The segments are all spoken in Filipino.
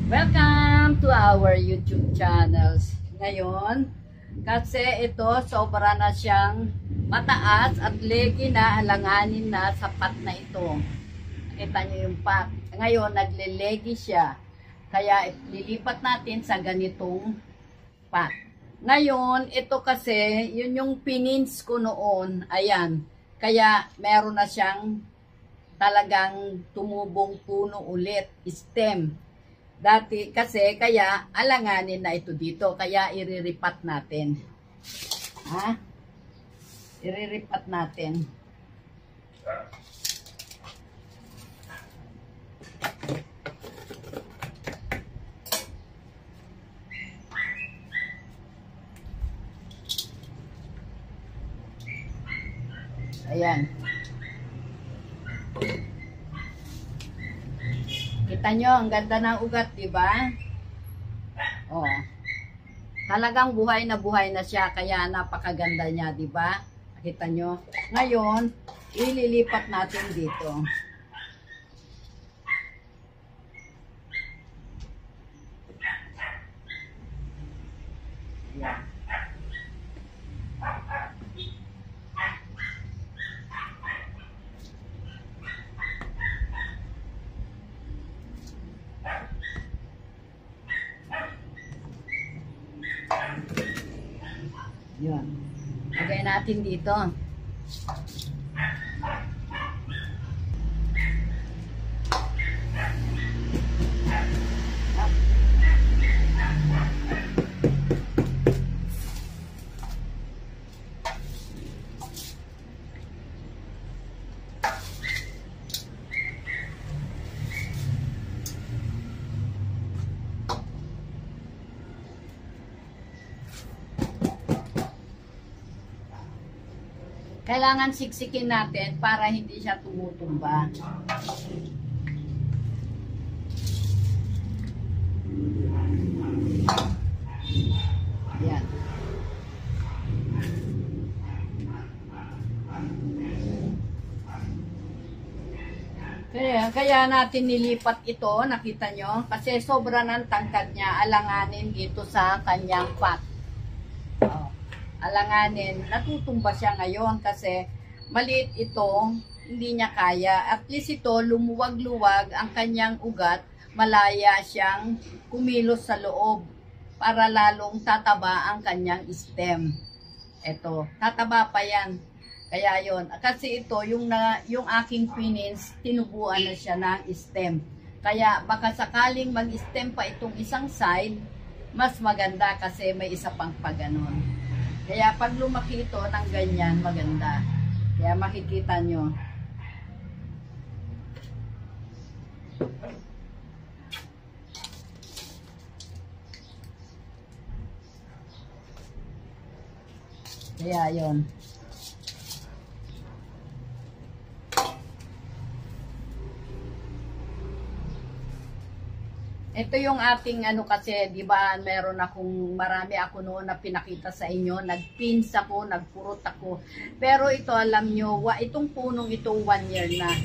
Welcome to our YouTube channels. Ngayon, kasi ito sobra na siyang mataas at legi na, alanganin na sapat na ito. Nakita nyo yung pot. Ngayon, naglelegi siya. Kaya lilipat natin sa ganitong pot. Ngayon, ito kasi, yun yung pinins ko noon. Ayan. Kaya meron na siyang talagang tumubong puno ulit. Stem. Dati kasi, kaya alanganin na ito dito. Kaya iriripat natin. Ha? Iriripat natin. Ayan. Kita nyo, ang ganda ng ugat, diba? Oh. Talagang buhay na siya, kaya napakaganda niya, diba? Kita nyo. Ngayon, ililipat natin dito. Ayan. Yun. Lagay natin dito. Kailangan siksikin natin para hindi siya tumutumba. Yan. Kaya natin nilipat ito, nakita nyo? Kasi sobra ng tangkad niya, alanganin dito sa kanyang pot. Alanganin, natutumba siya ngayon kasi maliit ito, hindi niya kaya. At least ito, lumuwag-luwag ang kanyang ugat, malaya siyang kumilos sa loob para lalong tataba ang kanyang stem. Ito, tataba pa yan. Kaya yon, kasi ito, yung aking pinins, tinubuan na siya ng stem. Kaya baka sakaling mag-stem pa itong isang side, mas maganda kasi may isa pang paganon. Kaya pag lumaki ito ng ganyan, maganda. Kaya makikita nyo. Kaya yun. Ito yung ating ano kasi, di ba, marami ako noon na pinakita sa inyo, nagpins ako, nagpurot ako. Pero ito, alam nyo, itong punong ito 1 year na.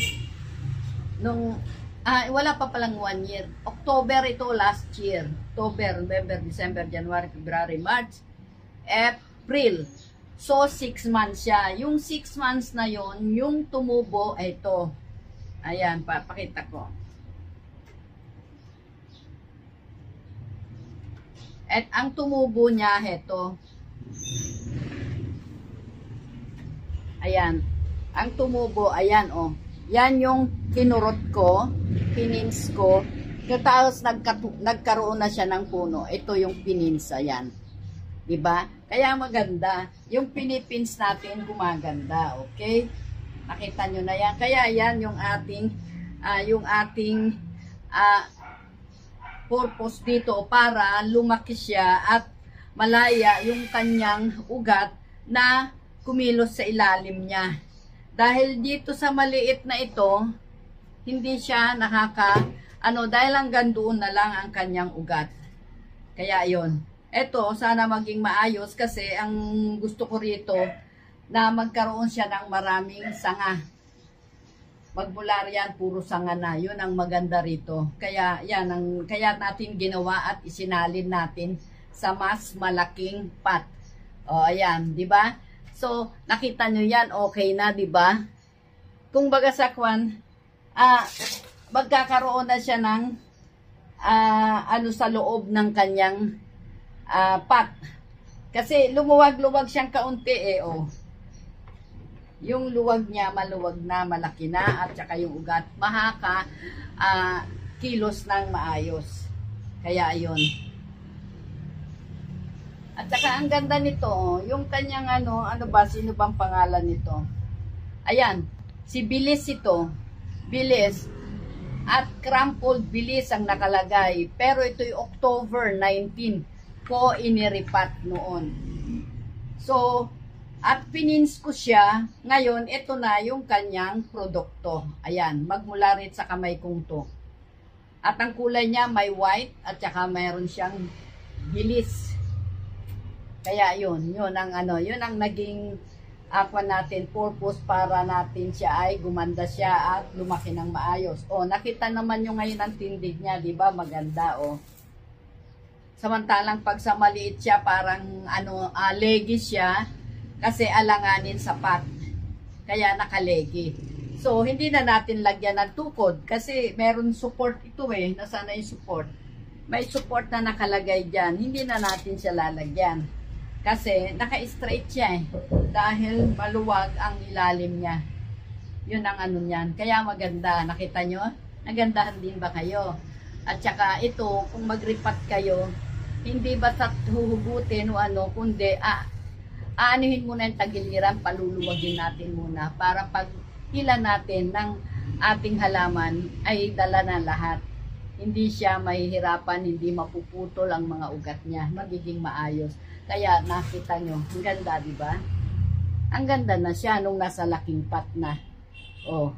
Wala pa palang 1 year. October ito last year. October, November, December, January, February, March, April. So, 6 months siya. Yung 6 months na yon, yung tumubo, ito. Ayan, papakita ko. At ang tumubo niya, heto. Ayan. Ang tumubo, ayan, oh. Yan yung kinurot ko, pinins ko. Tapos nagkaroon na siya ng puno. Ito yung pinins, ayan. Diba? Kaya maganda. Yung pinipins natin, gumaganda. Okay? Nakita nyo na yan. Kaya yan yung ating purpose dito para lumaki siya at malaya yung kanyang ugat na kumilos sa ilalim niya. Dahil dito sa maliit na ito, hindi siya dahil hanggang doon na lang ang kanyang ugat. Kaya yon. Ito, sana maging maayos kasi ang gusto ko rito na magkaroon siya ng maraming sanga. magmula riyan puro sanga na. Yun ang maganda rito. Kaya kaya natin ginawa at isinalin natin sa mas malaking pot. O ayan, 'di ba? So nakita nyo yan, okay na, 'di ba? Kung baga sa kwan, magkakaroon na siya ng ano sa loob ng kanyang pot. Kasi lumuwag-luwag siyang kaunti oh. Yung luwag niya maluwag na, malaki na, at saka yung ugat mahaka kilos ng maayos. Kaya ayun. At saka ang ganda nito, yung kanyang ano ba, sino bang pangalan nito? Ayan, si Bilis ito. Bilis. At crumpled Bilis ang nakalagay. Pero ito'y October 19 ko iniripat noon. So, at pinins ko siya. Ngayon, ito na yung kanyang produkto. Ayan, magmula rin sa kamay kong to. At ang kulay niya may white at saka mayroon siyang bilis. Kaya yun ang naging natin purpose para natin siya ay gumanda siya at lumaki ng maayos. O, nakita naman nyo ngayon ang tindig niya, di ba? Maganda, o. Samantalang pag sa maliit siya, parang leggy siya. Kasi alanganin sa pot. Kaya nakalegi. So, hindi na natin lagyan ng tukod. Kasi meron support ito Nasaan na yung support? May support na nakalagay dyan. Hindi na natin siya lalagyan. Kasi naka-straight siya Dahil maluwag ang ilalim niya. Yun ang niyan. Kaya maganda. Nakita nyo? Nagandahan din ba kayo? At saka ito, kung mag-repat kayo, hindi basta huhugutin o kundi aanuhin muna yung tagiliran, paluluwagin natin muna para pag hila natin ng ating halaman ay dala na lahat. Hindi siya mahihirapan, hindi mapuputol ang mga ugat niya, magiging maayos. Kaya nakita nyo, ang ganda, di ba? Ang ganda na siya nung nasa laking pot na. Oh,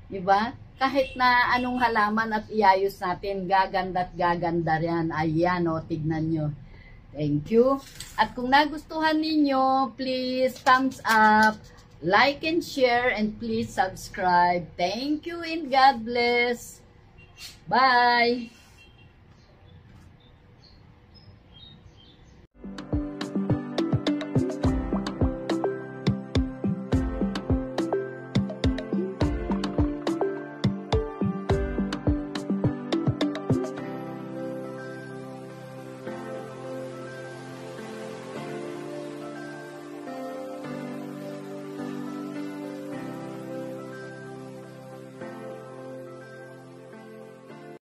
di ba? Kahit na anong halaman at iayos natin, gaganda at gaganda yan. Ayan, tignan nyo. Thank you. At kung nagustuhan ninyo, please thumbs up, like and share, and please subscribe. Thank you and God bless. Bye!